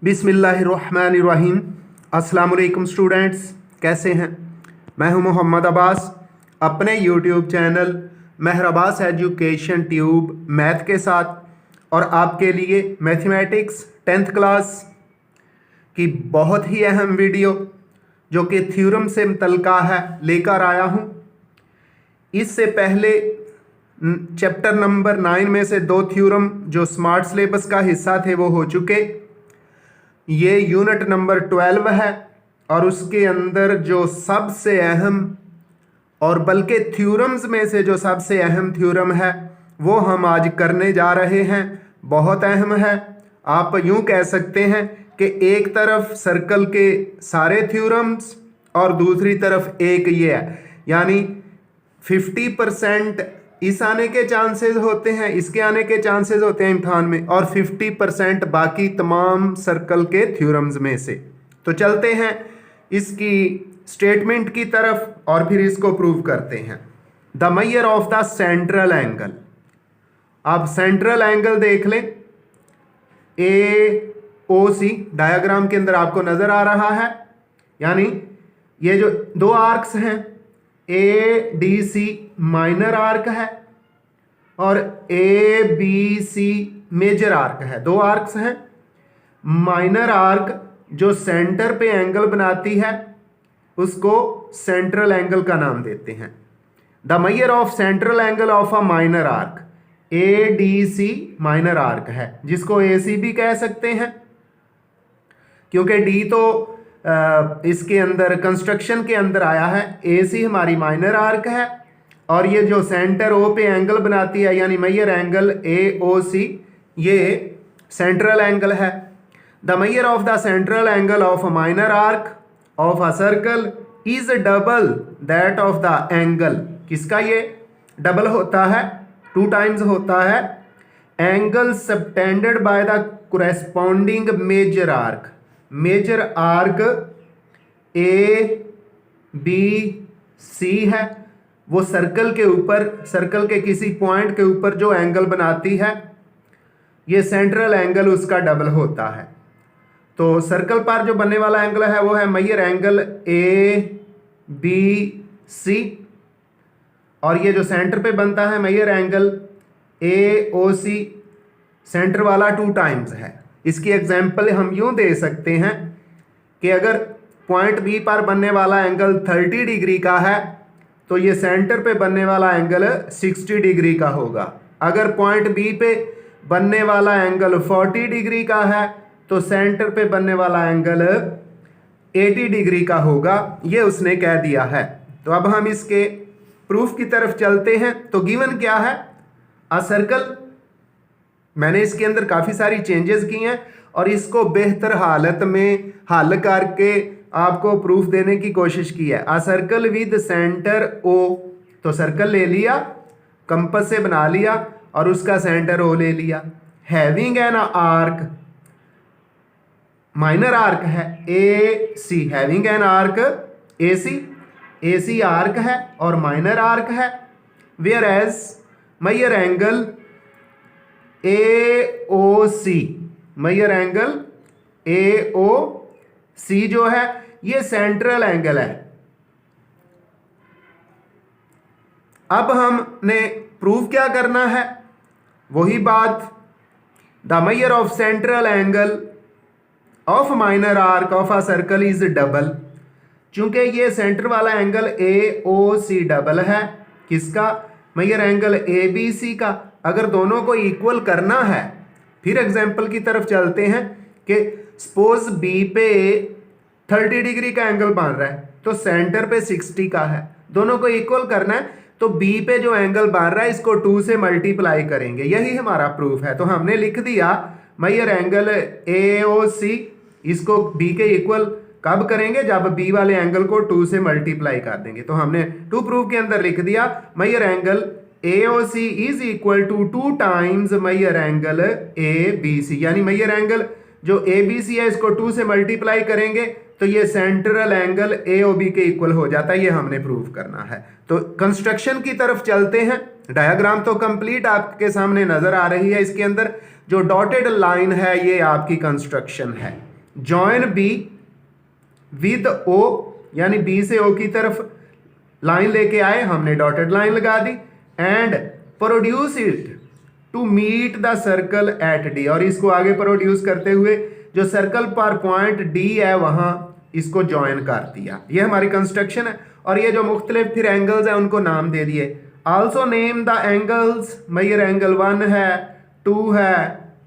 बिस्मिल्लाहिर्रहमानिर्रहीम। अस्सलाम वालेकुम स्टूडेंट्स, कैसे हैं? मैं हूं मोहम्मद अब्बास, अपने यूट्यूब चैनल मेहर अब्बास एजुकेशन ट्यूब मैथ के साथ, और आपके लिए मैथमेटिक्स 10th क्लास की बहुत ही अहम वीडियो जो कि थ्योरम से मुतल्लिका है लेकर आया हूं। इससे पहले चैप्टर नंबर 9 में से 2 थ्योरम जो स्मार्ट सिलेबस का हिस्सा थे वो हो चुके। ये यूनिट नंबर 12 है और उसके अंदर जो सबसे अहम और बल्कि थ्योरम्स में से जो सबसे अहम थ्योरम है वो हम आज करने जा रहे हैं। बहुत अहम है। आप यूं कह सकते हैं कि एक तरफ सर्कल के सारे थ्योरम्स और दूसरी तरफ एक ये है, यानी 50% इस आने के चांसेस होते हैं, इसके आने के चांसेस होते हैं इम्तिहान में, और 50% बाकी तमाम सर्कल के थ्योरम्स में से। तो चलते हैं इसकी स्टेटमेंट की तरफ और फिर इसको प्रूव करते हैं। The major of the central angle. आप सेंट्रल एंगल देख लें, AOC डायग्राम के अंदर आपको नजर आ रहा है, यानी ये जो 2 आर्क्स हैं ADC माइनर आर्क है और ABC मेजर आर्क है। 2 आर्क्स हैं। माइनर आर्क जो सेंटर पे एंगल बनाती है उसको सेंट्रल एंगल का नाम देते हैं। The major of central angle of a minor arc ADC minor arc है, जिसको AC भी कह सकते हैं क्योंकि D तो इसके अंदर कंस्ट्रक्शन के अंदर आया है। AC हमारी माइनर आर्क है और ये जो सेंटर O पे एंगल बनाती है यानी मेजर एंगल AOC, ये सेंट्रल एंगल है। The major of the central angle of a minor arc of a circle is double that of the angle. किसका ये डबल होता है? 2 टाइम्स होता है angle subtended by the corresponding major arc. Major arc ABC है, वो circle के ऊपर, सर्कल के किसी पॉइंट के ऊपर जो एंगल बनाती है, ये सेंट्रल एंगल उसका डबल होता है। तो सर्कल पर जो बनने वाला एंगल है वो है मेजर एंगल ABC, और ये जो सेंटर पे बनता है मेजर एंगल AOC, सेंटर वाला 2 टाइम्स है। इसकी एग्जांपल हम यूं दे सकते हैं कि अगर पॉइंट B पर बनने वाला एंगल 30 डिग्री का है तो ये सेंटर पे बनने वाला एंगल 60 डिग्री का होगा। अगर पॉइंट B पे बनने वाला एंगल 40 डिग्री का है तो सेंटर पे बनने वाला एंगल 80 डिग्री का होगा। ये उसने कह दिया है। तो अब हम इसके प्रूफ की तरफ चलते हैं। तो गिवन क्या है? A circle. मैंने इसके अंदर काफ़ी सारी चेंजेस की हैं और इसको बेहतर हालत में हल करके आपको प्रूफ देने की कोशिश की है। A circle with centre O, तो सर्कल ले लिया, कंपास से बना लिया और उसका सेंटर O ले लिया। Having an arc, minor arc है AC, having an arc AC arc है और माइनर आर्क है। Whereas major angle AOC, major angle AOC जो है ये सेंट्रल एंगल है। अब हमने प्रूफ क्या करना है? वही बात, the major of central angle of minor arc of a circle is double. चूंकि ये सेंटर वाला एंगल AOC डबल है, किसका? मेजर एंगल ABC का। अगर दोनों को इक्वल करना है, फिर एग्जांपल की तरफ चलते हैं कि सपोज B पे 30 डिग्री का एंगल बन रहा है तो सेंटर पे 60 का है। दोनों को इक्वल करना है तो B पे जो एंगल बन रहा है इसको 2 से मल्टीप्लाई करेंगे। यही हमारा प्रूफ है। तो हमने लिख दिया मेजर एंगल AOC इसको बी के इक्वल कब करेंगे, जब बी वाले एंगल को 2 से मल्टीप्लाई कर देंगे। तो हमने टू प्रूफ के अंदर लिख दिया major angle AOC is equal to 2 times major angle ABC, यानी मेजर एंगल जो ABC है इसको 2 से मल्टीप्लाई करेंगे तो ये सेंट्रल एंगल AOB के इक्वल हो जाता है। ये हमने प्रूफ करना है। तो कंस्ट्रक्शन की तरफ चलते हैं। डायग्राम तो कंप्लीट आपके सामने नजर आ रही है। इसके अंदर जो डॉटेड लाइन है ये आपकी कंस्ट्रक्शन है। जॉइन B विद O, यानी B से O की तरफ लाइन लेके आए, हमने डॉटेड लाइन लगा दी and produce it to meet the circle at D, और इसको आगे प्रोड्यूस करते हुए जो सर्कल पर पॉइंट D है वहां इसको ज्वाइन कर दिया। ये हमारी कंस्ट्रक्शन है। और ये जो मुख्तलिफ फिर एंगल्स हैं उनको नाम दे दिए। Also name the angles, major angle 1 है, 2 है,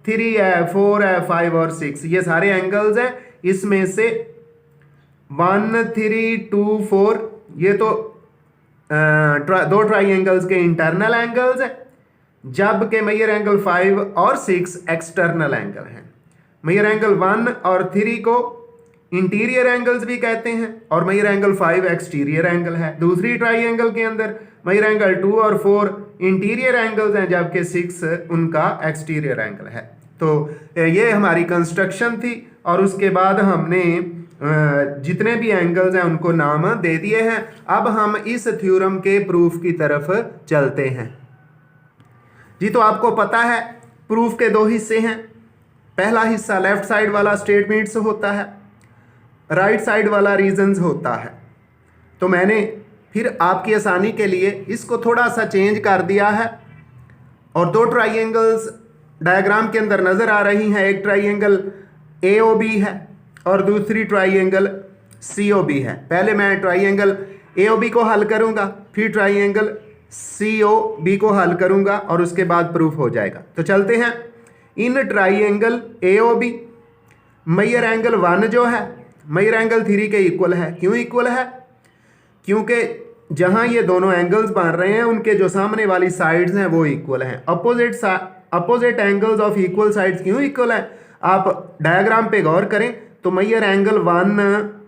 3 है, 4 है, 5 और 6, ये सारे एंगल्स हैं। इसमें से 1, 3, 2, 4 ये तो दो ट्राइंगल्स के इंटरनल एंगल्स हैं, जबकि मेजर एंगल 5 और 6 एक्सटर्नल एंगल हैं। मेजर एंगल 1 और 3 को इंटीरियर एंगल्स भी कहते हैं और मेजर एंगल 5 एक्सटीरियर एंगल है। दूसरी ट्राइंगल के अंदर मेजर एंगल 2 और 4 इंटीरियर एंगल्स हैं, जबकि 6 उनका एक्सटीरियर एंगल है। तो ये हमारी कंस्ट्रक्शन थी और उसके बाद हमने जितने भी एंगल्स हैं उनको नाम दे दिए हैं। अब हम इस थ्योरम के प्रूफ की तरफ चलते हैं। जी, तो आपको पता है प्रूफ के दो हिस्से हैं। पहला हिस्सा लेफ्ट साइड वाला स्टेटमेंट्स होता है, राइट साइड वाला रीजंस होता है। तो मैंने फिर आपकी आसानी के लिए इसको थोड़ा सा चेंज कर दिया है और दो ट्राइंगल्स डायग्राम के अंदर नज़र आ रही हैं। एक ट्राइंगल AOB है और दूसरी ट्राइंगल COB है। पहले मैं ट्राइंगल AOB को हल करूंगा, फिर ट्राइंगल COB को हल करूंगा और उसके बाद प्रूफ हो जाएगा। तो चलते हैं। In triangle AOB major angle 1 जो है मेजर एंगल 3 के इक्वल है। क्यों इक्वल है? क्योंकि जहां ये दोनों एंगल्स बन रहे हैं उनके जो सामने वाली साइड्स हैं वो इक्वल हैं। Opposite angles of equal sides क्यों इक्वल है? आप डायग्राम पे गौर करें तो मेजर एंगल 1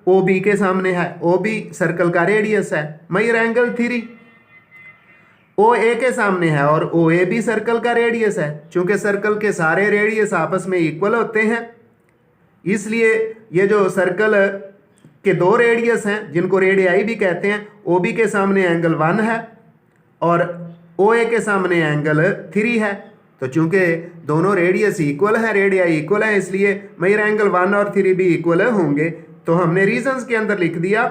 OB के सामने है, OB सर्कल का रेडियस है। मेजर एंगल 3 OA के सामने है और OA भी सर्कल का रेडियस है। चूंकि सर्कल के सारे रेडियस आपस में इक्वल होते हैं, इसलिए ये जो सर्कल के दो रेडियस हैं जिनको रेडियाई भी कहते हैं, OB के सामने एंगल 1 है और OA के सामने एंगल 3 है। तो चूंकि दोनों रेडियस इक्वल हैं, रेडियाई इक्वल हैं, इसलिए मेजर एंगल 1 और 3 भी इक्वल होंगे। तो हमने रीजंस के अंदर लिख दिया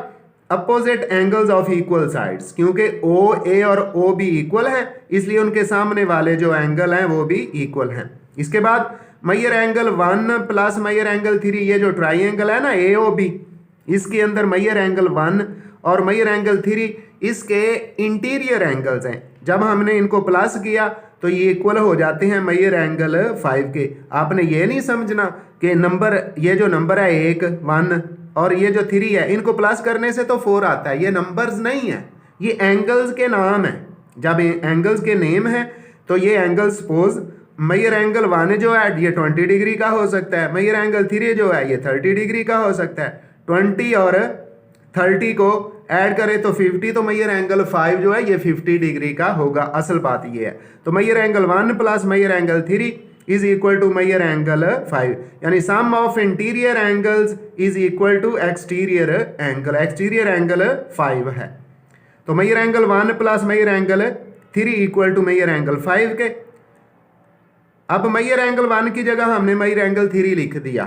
opposite angles of equal sides. क्योंकि OA और OB इक्वल हैं, इसलिए उनके सामने वाले जो एंगल हैं वो भी इक्वल हैं। इसके बाद major angle 1 plus major angle 3, ये जो ट्राइंगल है ना AOB, इसके अंदर मेजर एंगल 1 और मेजर एंगल 3 इसके इंटीरियर एंगल्स हैं। जब हमने इनको प्लस किया तो ये इक्वल हो जाते हैं मेजर एंगल 5 के। आपने ये नहीं समझना कि नंबर, ये जो नंबर है 1, 1 और ये जो 3 है, इनको प्लस करने से तो 4 आता है। ये नंबर्स नहीं है, ये एंगल्स के नाम है। जब एंगल्स के नेम है तो ये एंगल सपोज मेजर एंगल 1 जो है ये 20 डिग्री का हो सकता है, मेजर एंगल 3 जो है ये 30 डिग्री का हो सकता है। 20 और 30 को ऐड करें तो 50, तो मेजर एंगल 5 जो है ये 50 डिग्री का होगा। असल बात ये है। तो major angle 1 plus major angle 3 is equal to major angle 5, यानी sum of interior angles is equal to exterior angle. Exterior angle 5 है। तो major angle 1 plus major angle 3 equal to major angle 5 के। अब मेजर एंगल 1 की जगह हमने major angle 3 लिख दिया।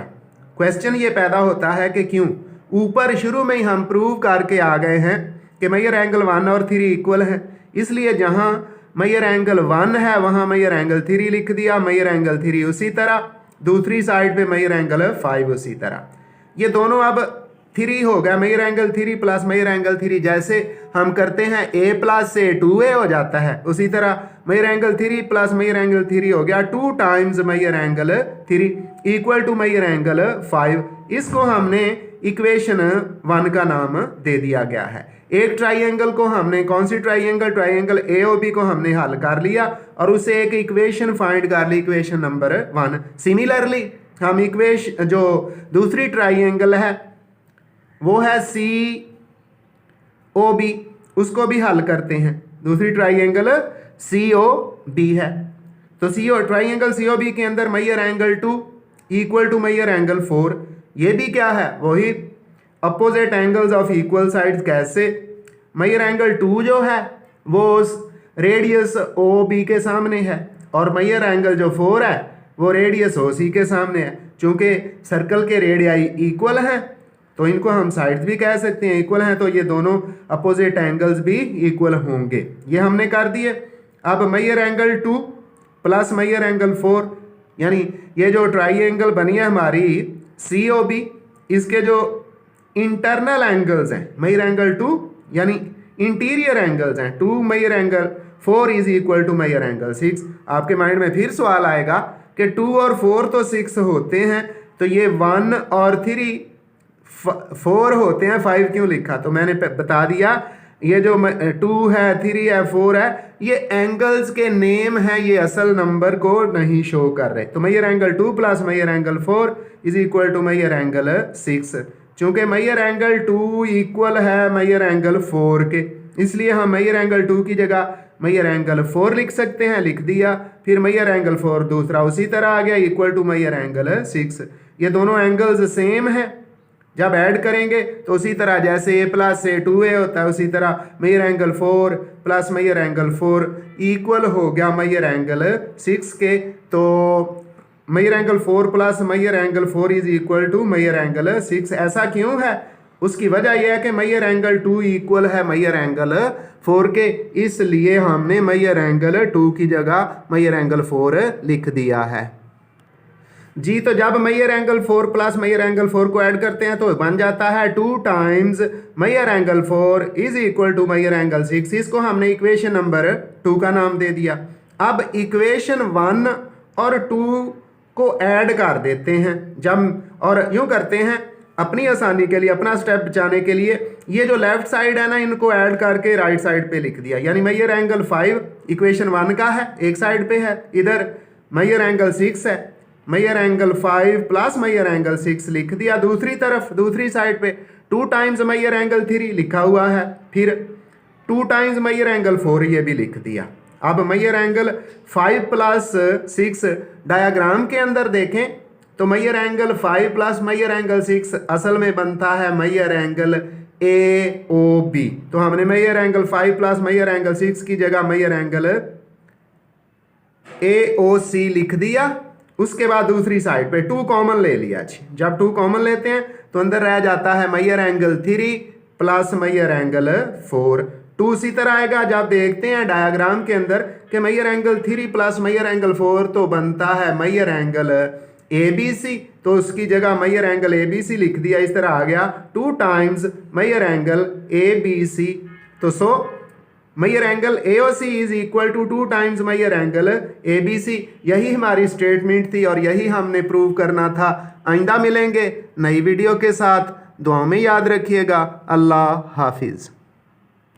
क्वेश्चन ये पैदा होता है कि क्यों? ऊपर शुरू में ही हम प्रूव करके आ गए हैं कि मेजर एंगल 1 और 3 इक्वल है, इसलिए जहां मेजर एंगल 1 है वहां मेजर एंगल 3 लिख दिया। मेजर एंगल 3 उसी तरह, दूसरी साइड पे मेजर एंगल 5 उसी तरह। ये दोनों अब 3 हो गया। Major angle 3 plus major angle 3, जैसे हम करते हैं A प्लस से 2A हो जाता है, उसी तरह major angle 3 plus major angle 3 हो गया 2 times major angle 3 equal to major angle 5। इसको हमने इक्वेशन 1 का नाम दे दिया गया है। एक ट्राइंगल को हमने, कौन सी ट्राइंगल? ट्राइंगल AOB को हमने हल कर लिया और उसे एक इक्वेशन फाइंड कर ली, इक्वेशन नंबर 1। सिमिलरली हम इक्वेशन जो दूसरी ट्राइंगल है वो है सी ओ बी, उसको भी हल करते हैं। दूसरी ट्राइंगल सी ओ बी है, तो ट्राइंगल सी ओ बी के अंदर major angle 2 equal to major angle 4, ये भी क्या है, वही opposite angles of equal sides. कैसे, मैयर एंगल 2 जो है वो रेडियस ओ बी के सामने है, और मैयर एंगल जो 4 है वो रेडियस ओ सी के सामने है। चूंकि सर्कल के रेडियाई इक्वल हैं तो इनको हम साइड्स भी कह सकते हैं, इक्वल हैं तो ये दोनों अपोजिट एंगल्स भी इक्वल होंगे। ये हमने कर दिए। अब Maihar angle 2 plus Maihar angle 4, यानी ये जो ट्राइंगल बनी है हमारी सी ओ बी, इसके जो इंटरनल एंगल्स हैं मैयर एंगल 2 यानी इंटीरियर एंगल्स हैं 2 major angle 4 is equal to major angle 6। आपके माइंड में फिर सवाल आएगा कि 2 और 4 तो 6 होते हैं, तो ये 1 और 3 4 होते हैं, 5 क्यों लिखा? तो मैंने बता दिया ये जो 2 है 3 है 4 है ये एंगल्स के नेम है, ये असल नंबर को नहीं शो कर रहे। तो major angle 2 plus Maihar angle 4 is equal to major angle 6। चूंकि मैयर एंगल 2 इक्वल है मैयर एंगल 4 के, इसलिए हम मैयर एंगल 2 की जगह मैयर एंगल 4 लिख सकते हैं, लिख दिया। फिर मैयर एंगल 4 दूसरा उसी तरह आ गया इक्वल टू मैयर एंगल 6। ये दोनों एंगल्स सेम है, जब ऐड करेंगे तो उसी तरह जैसे a प्लस से 2a होता है उसी तरह major angle 4 plus Maihar angle 4 equal हो गया मैयर एंगल 6 के। तो major angle 4 plus Maihar angle 4 is equal to major angle 6। ऐसा क्यों है? उसकी वजह यह है कि मैयर एंगल 2 इक्वल है मैयर एंगल 4 के, इसलिए हमने मैयर एंगल 2 की जगह मैयर एंगल 4 लिख दिया है जी। तो जब Maihar angle 4 plus Maihar angle 4 को ऐड करते हैं तो बन जाता है 2 times major angle 4 is equal to major angle 6। इसको हमने इक्वेशन नंबर 2 का नाम दे दिया। अब इक्वेशन 1 और 2 को ऐड कर देते हैं जब, और यूं करते हैं अपनी आसानी के लिए, अपना स्टेप बचाने के लिए, ये जो लेफ्ट साइड है ना इनको ऐड करके राइट साइड पे लिख दिया। यानी मैयर एंगल 5 इक्वेशन 1 का है, एक साइड पे है, इधर मैयर एंगल 6 है, मैयर एंगल 5 प्लस मैयर एंगल 6 लिख दिया। दूसरी तरफ दूसरी साइड पे 2 टाइम्स मैयर एंगल 3 लिखा हुआ है, फिर 2 टाइम्स मैयर एंगल 4 ये भी लिख दिया। अब मैयर एंगल 5 प्लस 6 डायग्राम के अंदर देखें तो मैयर एंगल 5 प्लस मैयर एंगल 6 असल में बनता है Maihar angle A O B. तो हमने मैयर एंगल 5 प्लस मैयर एंगल 6 की जगह मैयर एंगल ए ओ सी लिख दिया। उसके बाद दूसरी साइड पे 2 कॉमन ले लिया जी। जब 2 कॉमन लेते हैं तो अंदर रह जाता है Maihar angle 3 plus Maihar angle 4। 2 इसी तरह आएगा जब देखते हैं डायग्राम के अंदर कि Maihar angle 3 plus Maihar angle 4 तो बनता है Maihar angle A B C, तो उसकी जगह मैयर एंगल ए बी सी लिख दिया। इस तरह आ गया 2 times major angle A B C. तो so major angle A O C is equal to 2 times major angle A B C. यही हमारी स्टेटमेंट थी और यही हमने प्रूव करना था। आइंदा मिलेंगे नई वीडियो के साथ, दुआ में याद रखिएगा। अल्लाह हाफिज़।